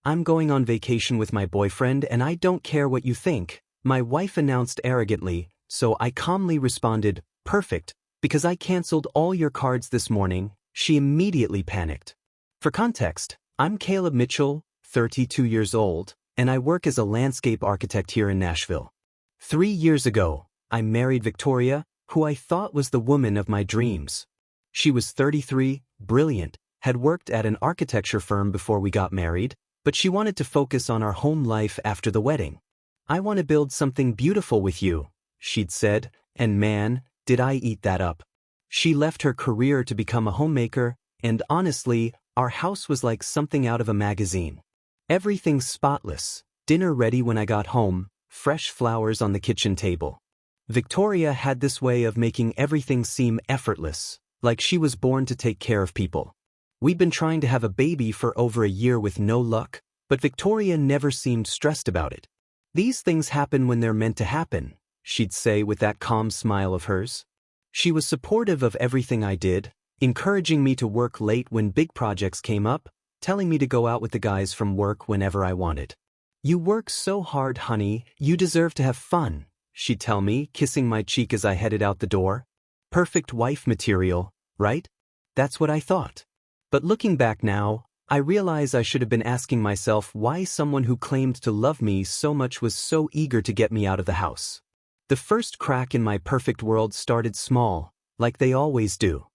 "I'm going on vacation with my boyfriend and I don't care what you think," my wife announced arrogantly, so I calmly responded, "Perfect, because I canceled all your cards this morning." She immediately panicked. For context, I'm Caleb Mitchell, 32 years old, and I work as a landscape architect here in Nashville. 3 years ago, I married Victoria, who I thought was the woman of my dreams. She was 33, brilliant, had worked at an architecture firm before we got married, but she wanted to focus on our home life after the wedding. "I want to build something beautiful with you," she'd said, and man, did I eat that up. She left her career to become a homemaker, and honestly, our house was like something out of a magazine. Everything spotless, dinner ready when I got home, fresh flowers on the kitchen table. Victoria had this way of making everything seem effortless, like she was born to take care of people. We'd been trying to have a baby for over a year with no luck, but Victoria never seemed stressed about it. "These things happen when they're meant to happen," she'd say with that calm smile of hers. She was supportive of everything I did, encouraging me to work late when big projects came up, telling me to go out with the guys from work whenever I wanted. "You work so hard, honey, you deserve to have fun," she'd tell me, kissing my cheek as I headed out the door. Perfect wife material, right? That's what I thought. But looking back now, I realize I should have been asking myself why someone who claimed to love me so much was so eager to get me out of the house. The first crack in my perfect world started small, like they always do.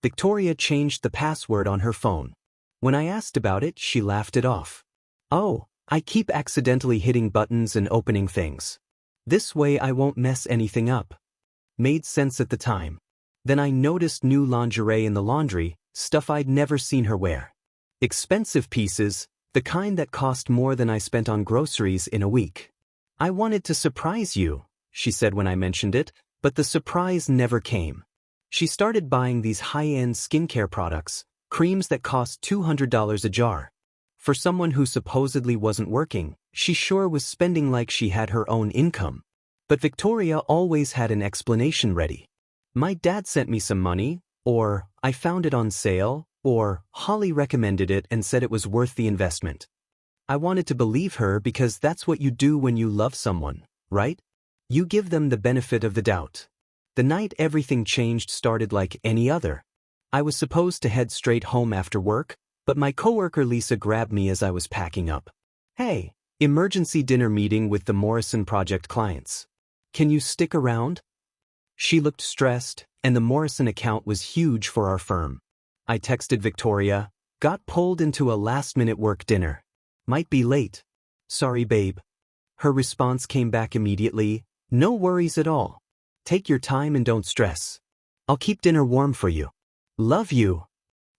Victoria changed the password on her phone. When I asked about it, she laughed it off. "Oh, I keep accidentally hitting buttons and opening things. This way I won't mess anything up." Made sense at the time. Then I noticed new lingerie in the laundry, stuff I'd never seen her wear. Expensive pieces, the kind that cost more than I spent on groceries in a week. "I wanted to surprise you," she said when I mentioned it, but the surprise never came. She started buying these high-end skincare products, creams that cost $200 a jar. For someone who supposedly wasn't working, she sure was spending like she had her own income. But Victoria always had an explanation ready. "My dad sent me some money," or "I found it on sale," or "Holly recommended it and said it was worth the investment." I wanted to believe her because that's what you do when you love someone, right? You give them the benefit of the doubt. The night everything changed started like any other. I was supposed to head straight home after work, but my coworker Lisa grabbed me as I was packing up. "Hey, emergency dinner meeting with the Morrison Project clients. Can you stick around?" She looked stressed, and the Morrison account was huge for our firm. I texted Victoria, "Got pulled into a last-minute work dinner. Might be late. Sorry, babe." Her response came back immediately, "No worries at all. Take your time and don't stress. I'll keep dinner warm for you. Love you."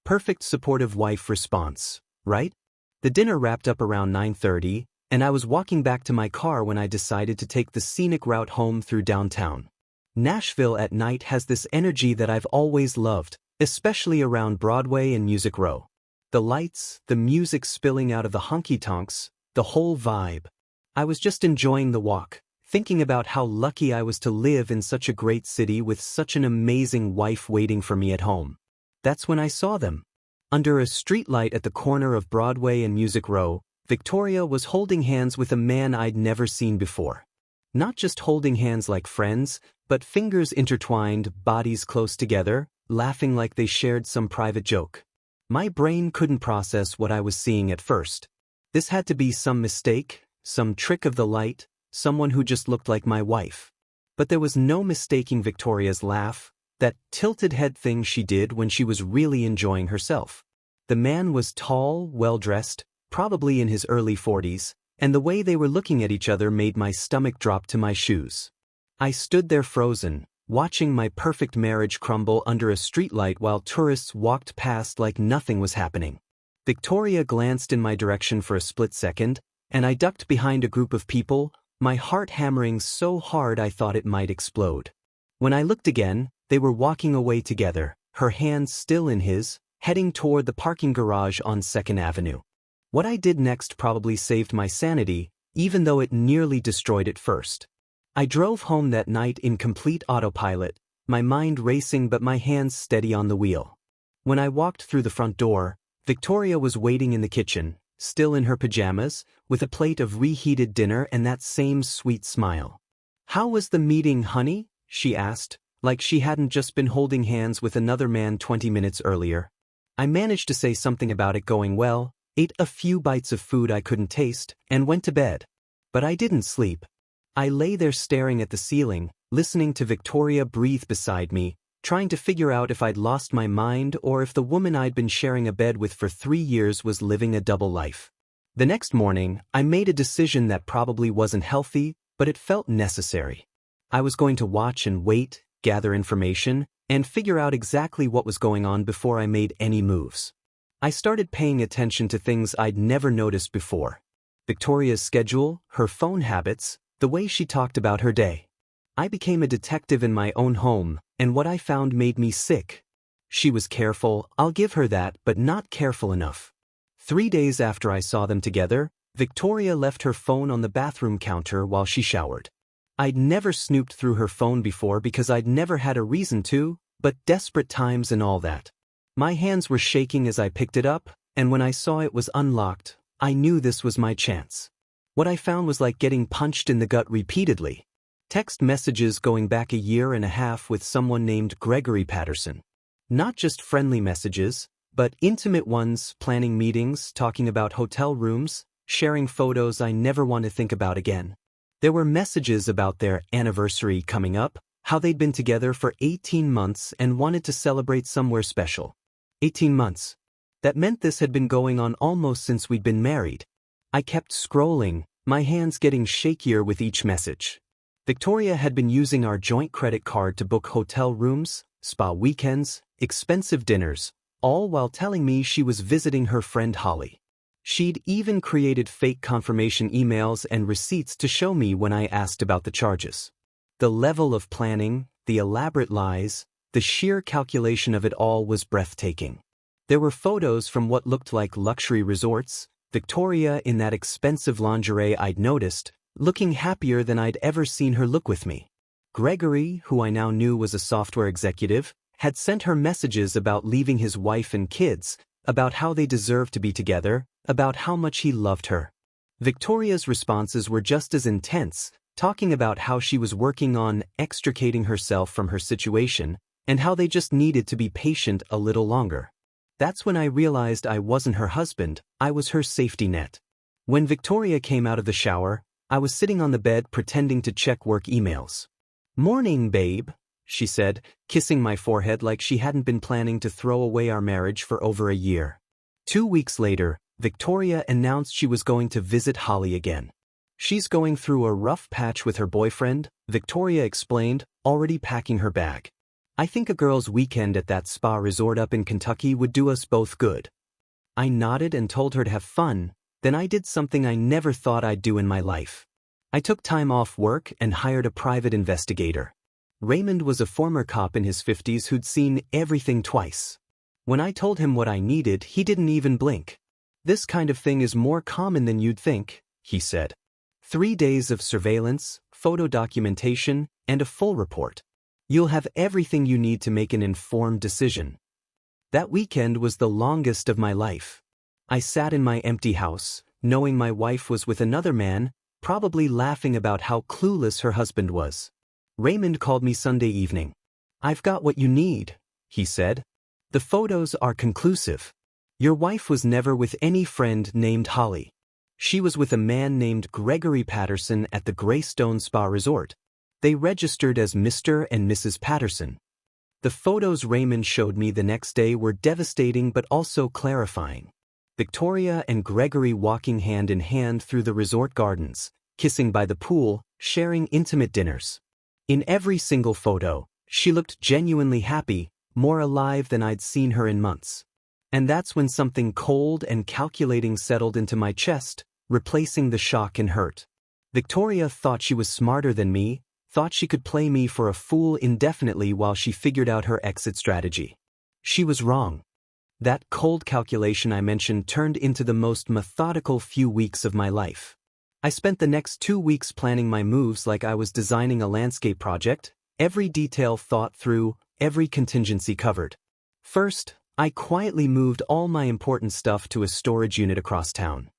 Perfect supportive wife response, right? The dinner wrapped up around 9:30, and I was walking back to my car when I decided to take the scenic route home through downtown. Nashville at night has this energy that I've always loved, especially around Broadway and Music Row. The lights, the music spilling out of the honky-tonks, the whole vibe. I was just enjoying the walk, thinking about how lucky I was to live in such a great city with such an amazing wife waiting for me at home. That's when I saw them. Under a streetlight at the corner of Broadway and Music Row, Victoria was holding hands with a man I'd never seen before. Not just holding hands like friends, but fingers intertwined, bodies close together, laughing like they shared some private joke. My brain couldn't process what I was seeing at first. This had to be some mistake, some trick of the light, someone who just looked like my wife. But there was no mistaking Victoria's laugh, that tilted head thing she did when she was really enjoying herself. The man was tall, well-dressed, probably in his early 40s, and the way they were looking at each other made my stomach drop to my shoes. I stood there frozen, watching my perfect marriage crumble under a streetlight while tourists walked past like nothing was happening. Victoria glanced in my direction for a split second, and I ducked behind a group of people, my heart hammering so hard I thought it might explode. When I looked again, they were walking away together, her hands still in his, heading toward the parking garage on 2nd Avenue. What I did next probably saved my sanity, even though it nearly destroyed it first. I drove home that night in complete autopilot, my mind racing but my hands steady on the wheel. When I walked through the front door, Victoria was waiting in the kitchen, still in her pajamas, with a plate of reheated dinner and that same sweet smile. "How was the meeting, honey?" she asked, like she hadn't just been holding hands with another man 20 minutes earlier. I managed to say something about it going well, ate a few bites of food I couldn't taste, and went to bed. But I didn't sleep. I lay there staring at the ceiling, listening to Victoria breathe beside me, trying to figure out if I'd lost my mind or if the woman I'd been sharing a bed with for 3 years was living a double life. The next morning, I made a decision that probably wasn't healthy, but it felt necessary. I was going to watch and wait, gather information, and figure out exactly what was going on before I made any moves. I started paying attention to things I'd never noticed before. Victoria's schedule, her phone habits, the way she talked about her day. I became a detective in my own home, and what I found made me sick. She was careful, I'll give her that, but not careful enough. 3 days after I saw them together, Victoria left her phone on the bathroom counter while she showered. I'd never snooped through her phone before because I'd never had a reason to, but desperate times and all that. My hands were shaking as I picked it up, and when I saw it was unlocked, I knew this was my chance. What I found was like getting punched in the gut repeatedly. Text messages going back a year and a half with someone named Gregory Patterson. Not just friendly messages, but intimate ones, planning meetings, talking about hotel rooms, sharing photos I never want to think about again. There were messages about their anniversary coming up, how they'd been together for 18 months and wanted to celebrate somewhere special. 18 months. That meant this had been going on almost since we'd been married. I kept scrolling, my hands getting shakier with each message. Victoria had been using our joint credit card to book hotel rooms, spa weekends, expensive dinners, all while telling me she was visiting her friend Holly. She'd even created fake confirmation emails and receipts to show me when I asked about the charges. The level of planning, the elaborate lies, the sheer calculation of it all was breathtaking. There were photos from what looked like luxury resorts, Victoria in that expensive lingerie I'd noticed, looking happier than I'd ever seen her look with me. Gregory, who I now knew was a software executive, had sent her messages about leaving his wife and kids, about how they deserved to be together, about how much he loved her. Victoria's responses were just as intense, talking about how she was working on extricating herself from her situation, and how they just needed to be patient a little longer. That's when I realized I wasn't her husband, I was her safety net. When Victoria came out of the shower, I was sitting on the bed pretending to check work emails. "Morning, babe," she said, kissing my forehead like she hadn't been planning to throw away our marriage for over a year. 2 weeks later, Victoria announced she was going to visit Holly again. "She's going through a rough patch with her boyfriend," Victoria explained, already packing her bag. "I think a girl's weekend at that spa resort up in Kentucky would do us both good." I nodded and told her to have fun, then I did something I never thought I'd do in my life. I took time off work and hired a private investigator. Raymond was a former cop in his 50s who'd seen everything twice. When I told him what I needed, he didn't even blink. "This kind of thing is more common than you'd think," he said. 3 days of surveillance, photo documentation, and a full report. You'll have everything you need to make an informed decision. That weekend was the longest of my life. I sat in my empty house, knowing my wife was with another man, probably laughing about how clueless her husband was. Raymond called me Sunday evening. "I've got what you need," he said. "The photos are conclusive. Your wife was never with any friend named Holly. She was with a man named Gregory Patterson at the Greystone Spa Resort. They registered as Mr. and Mrs. Patterson." The photos Raymond showed me the next day were devastating but also clarifying. Victoria and Gregory walking hand in hand through the resort gardens, kissing by the pool, sharing intimate dinners. In every single photo, she looked genuinely happy, more alive than I'd seen her in months. And that's when something cold and calculating settled into my chest, replacing the shock and hurt. Victoria thought she was smarter than me, thought she could play me for a fool indefinitely while she figured out her exit strategy. She was wrong. That cold calculation I mentioned turned into the most methodical few weeks of my life. I spent the next 2 weeks planning my moves like I was designing a landscape project, every detail thought through, every contingency covered. First, I quietly moved all my important stuff to a storage unit across town.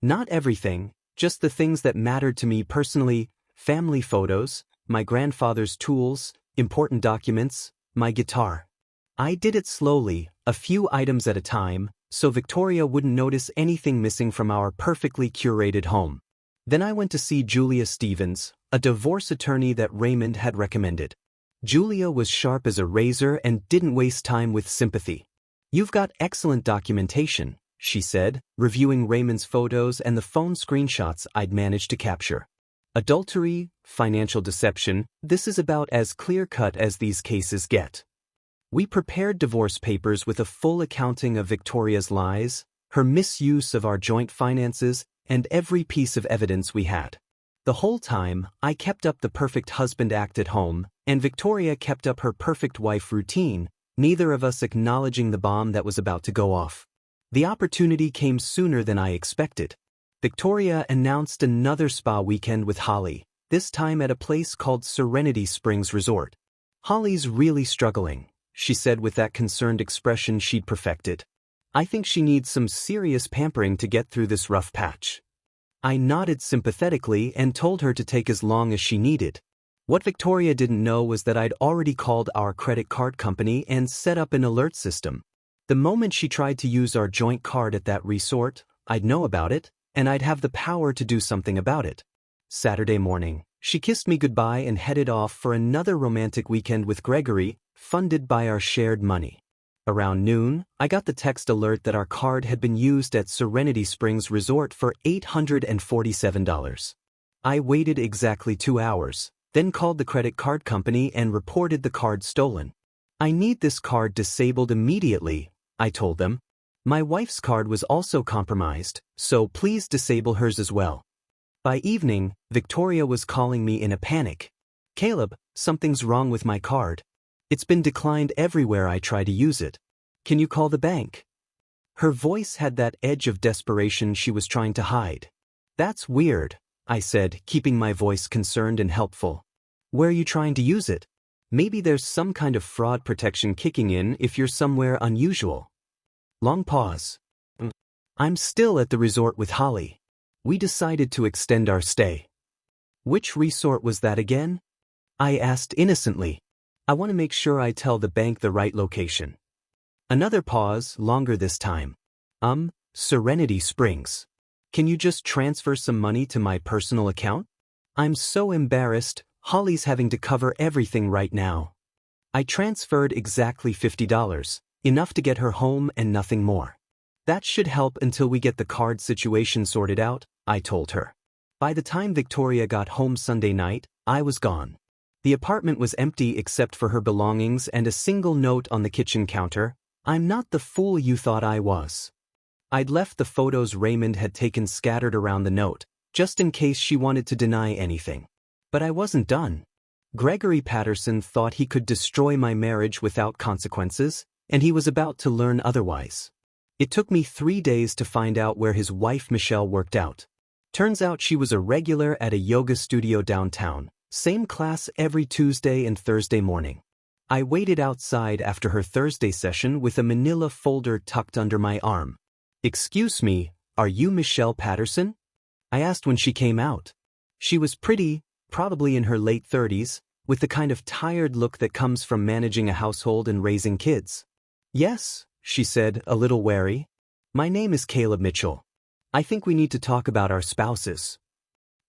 Not everything, just the things that mattered to me personally: family photos, my grandfather's tools, important documents, my guitar. I did it slowly, a few items at a time, so Victoria wouldn't notice anything missing from our perfectly curated home. Then I went to see Julia Stevens, a divorce attorney that Raymond had recommended. Julia was sharp as a razor and didn't waste time with sympathy. "You've got excellent documentation," she said, reviewing Raymond's photos and the phone screenshots I'd managed to capture. "Adultery, financial deception, this is about as clear-cut as these cases get." We prepared divorce papers with a full accounting of Victoria's lies, her misuse of our joint finances, and every piece of evidence we had. The whole time, I kept up the perfect husband act at home, and Victoria kept up her perfect wife routine, neither of us acknowledging the bomb that was about to go off. The opportunity came sooner than I expected. Victoria announced another spa weekend with Holly, this time at a place called Serenity Springs Resort. "Holly's really struggling," she said with that concerned expression she'd perfected. "I think she needs some serious pampering to get through this rough patch." I nodded sympathetically and told her to take as long as she needed. What Victoria didn't know was that I'd already called our credit card company and set up an alert system. The moment she tried to use our joint card at that resort, I'd know about it, and I'd have the power to do something about it. Saturday morning, she kissed me goodbye and headed off for another romantic weekend with Gregory, funded by our shared money. Around noon, I got the text alert that our card had been used at Serenity Springs Resort for $847. I waited exactly 2 hours, then called the credit card company and reported the card stolen. "I need this card disabled immediately," I told them. "My wife's card was also compromised, so please disable hers as well." By evening, Victoria was calling me in a panic. "Caleb, something's wrong with my card. It's been declined everywhere I try to use it. Can you call the bank?" Her voice had that edge of desperation she was trying to hide. "That's weird," I said, keeping my voice concerned and helpful. "Where are you trying to use it? Maybe there's some kind of fraud protection kicking in if you're somewhere unusual." Long pause. "I'm still at the resort with Holly. We decided to extend our stay." "Which resort was that again?" I asked innocently. I want to make sure I tell the bank the right location. Another pause, longer this time. Serenity Springs. Can you just transfer some money to my personal account? I'm so embarrassed, Holly's having to cover everything right now." I transferred exactly $50, enough to get her home and nothing more. "That should help until we get the card situation sorted out," I told her. By the time Victoria got home Sunday night, I was gone. The apartment was empty except for her belongings and a single note on the kitchen counter: "I'm not the fool you thought I was." I'd left the photos Raymond had taken scattered around the note, just in case she wanted to deny anything. But I wasn't done. Gregory Patterson thought he could destroy my marriage without consequences, and he was about to learn otherwise. It took me 3 days to find out where his wife Michelle worked out. Turns out she was a regular at a yoga studio downtown, same class every Tuesday and Thursday morning. I waited outside after her Thursday session with a manila folder tucked under my arm. "Excuse me, are you Michelle Patterson?" I asked when she came out. She was pretty, probably in her late 30s, with the kind of tired look that comes from managing a household and raising kids. "Yes," she said, a little wary. "My name is Caleb Mitchell. I think we need to talk about our spouses."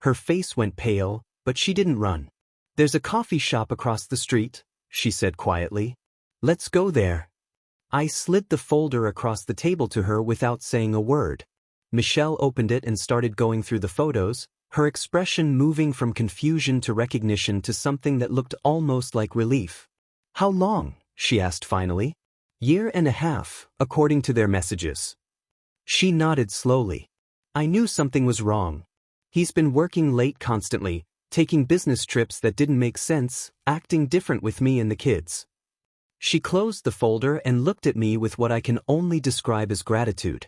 Her face went pale, but she didn't run. "There's a coffee shop across the street," she said quietly. "Let's go there." I slid the folder across the table to her without saying a word. Michelle opened it and started going through the photos, her expression moving from confusion to recognition to something that looked almost like relief. "How long?" she asked finally. "Year and a half, according to their messages." She nodded slowly. I knew something was wrong. He's been working late constantly, taking business trips that didn't make sense, acting different with me and the kids. She closed the folder and looked at me with what I can only describe as gratitude.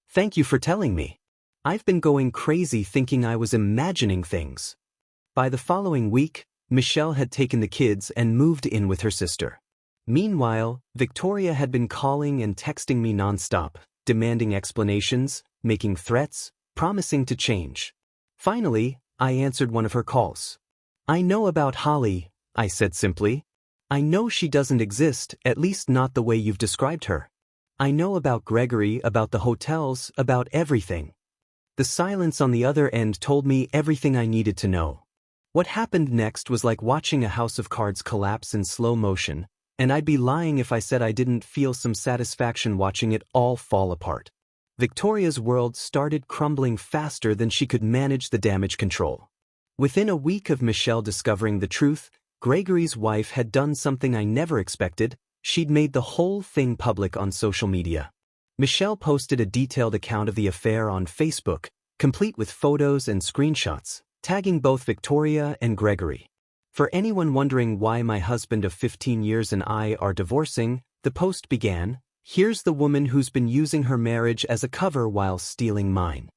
"Thank you for telling me. I've been going crazy thinking I was imagining things." By the following week, Michelle had taken the kids and moved in with her sister. Meanwhile, Victoria had been calling and texting me nonstop, demanding explanations, making threats, promising to change. Finally, I answered one of her calls. "I know about Holly," I said simply. "I know she doesn't exist, at least not the way you've described her. I know about Gregory, about the hotels, about everything." The silence on the other end told me everything I needed to know. What happened next was like watching a house of cards collapse in slow motion, and I'd be lying if I said I didn't feel some satisfaction watching it all fall apart. Victoria's world started crumbling faster than she could manage the damage control. Within a week of Michelle discovering the truth, Gregory's wife had done something I never expected. She'd made the whole thing public on social media. Michelle posted a detailed account of the affair on Facebook, complete with photos and screenshots, tagging both Victoria and Gregory. For anyone wondering why my husband of 15 years and I are divorcing, the post began, "Here's the woman who's been using her marriage as a cover while stealing mine."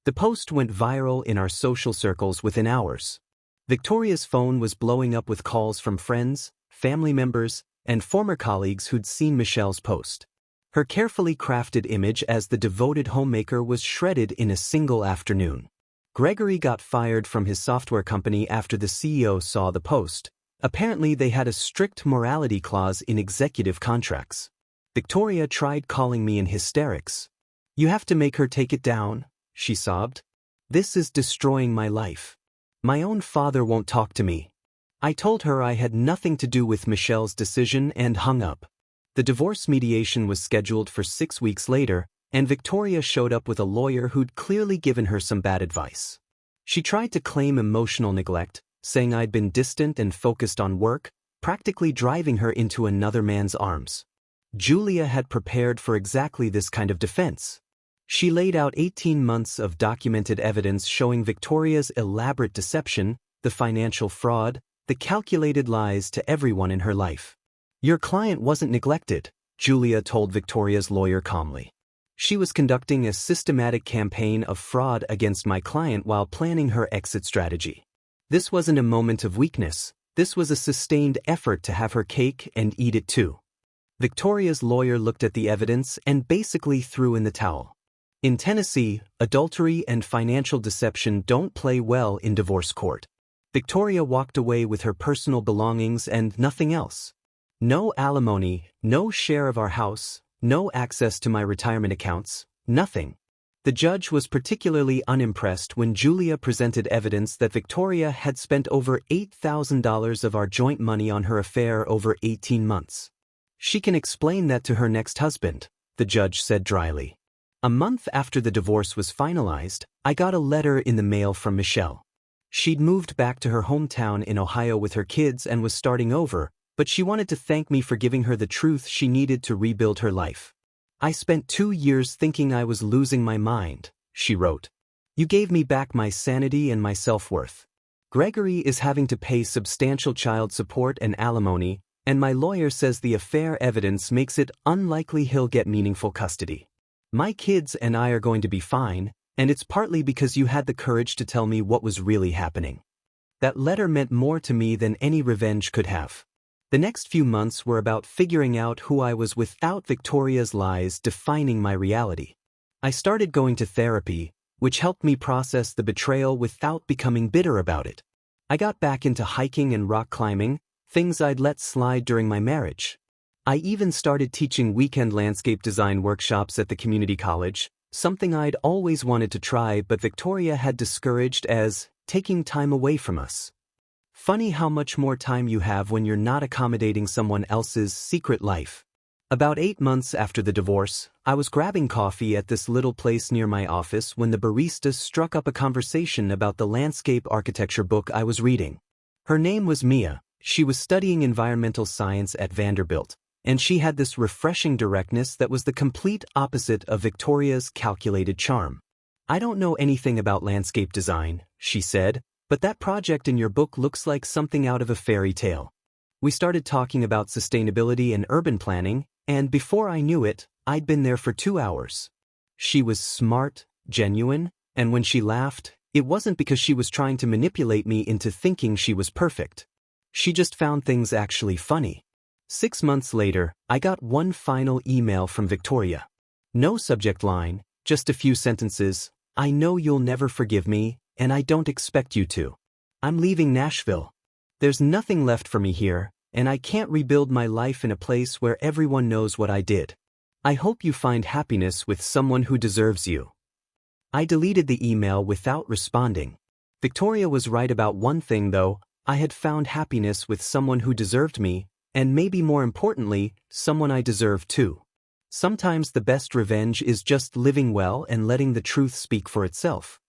The post went viral in our social circles within hours. Victoria's phone was blowing up with calls from friends, family members, and former colleagues who'd seen Michelle's post. Her carefully crafted image as the devoted homemaker was shredded in a single afternoon. Gregory got fired from his software company after the CEO saw the post. Apparently they had a strict morality clause in executive contracts. Victoria tried calling me in hysterics. "You have to make her take it down," she sobbed. "This is destroying my life. My own father won't talk to me." I told her I had nothing to do with Michelle's decision and hung up. The divorce mediation was scheduled for 6 weeks later, and Victoria showed up with a lawyer who'd clearly given her some bad advice. She tried to claim emotional neglect, saying I'd been distant and focused on work, practically driving her into another man's arms. Julia had prepared for exactly this kind of defense. She laid out 18 months of documented evidence showing Victoria's elaborate deception, the financial fraud, the calculated lies to everyone in her life. "Your client wasn't neglected," Julia told Victoria's lawyer calmly. "She was conducting a systematic campaign of fraud against my client while planning her exit strategy. This wasn't a moment of weakness, this was a sustained effort to have her cake and eat it too." Victoria's lawyer looked at the evidence and basically threw in the towel. In Tennessee, adultery and financial deception don't play well in divorce court. Victoria walked away with her personal belongings and nothing else. No alimony, no share of our house, no access to my retirement accounts, nothing. The judge was particularly unimpressed when Julia presented evidence that Victoria had spent over $8,000 of our joint money on her affair over 18 months. "She can explain that to her next husband," the judge said dryly. A month after the divorce was finalized, I got a letter in the mail from Michelle. She'd moved back to her hometown in Ohio with her kids and was starting over, but she wanted to thank me for giving her the truth she needed to rebuild her life. "I spent 2 years thinking I was losing my mind," she wrote. "You gave me back my sanity and my self-worth. Gregory is having to pay substantial child support and alimony, and my lawyer says the affair evidence makes it unlikely he'll get meaningful custody. My kids and I are going to be fine, and it's partly because you had the courage to tell me what was really happening." That letter meant more to me than any revenge could have. The next few months were about figuring out who I was without Victoria's lies defining my reality. I started going to therapy, which helped me process the betrayal without becoming bitter about it. I got back into hiking and rock climbing, things I'd let slide during my marriage. I even started teaching weekend landscape design workshops at the community college, something I'd always wanted to try but Victoria had discouraged as taking time away from us. Funny how much more time you have when you're not accommodating someone else's secret life. About 8 months after the divorce, I was grabbing coffee at this little place near my office when the barista struck up a conversation about the landscape architecture book I was reading. Her name was Mia. She was studying environmental science at Vanderbilt, and she had this refreshing directness that was the complete opposite of Victoria's calculated charm. "I don't know anything about landscape design," she said, "but that project in your book looks like something out of a fairy tale." We started talking about sustainability and urban planning, and before I knew it, I'd been there for 2 hours. She was smart, genuine, and when she laughed, it wasn't because she was trying to manipulate me into thinking she was perfect. She just found things actually funny. 6 months later, I got one final email from Victoria. No subject line, just a few sentences. I know you'll never forgive me, and I don't expect you to. I'm leaving Nashville. There's nothing left for me here, and I can't rebuild my life in a place where everyone knows what I did. I hope you find happiness with someone who deserves you. I deleted the email without responding. Victoria was right about one thing though, I had found happiness with someone who deserved me, and maybe more importantly, someone I deserved too. Sometimes the best revenge is just living well and letting the truth speak for itself.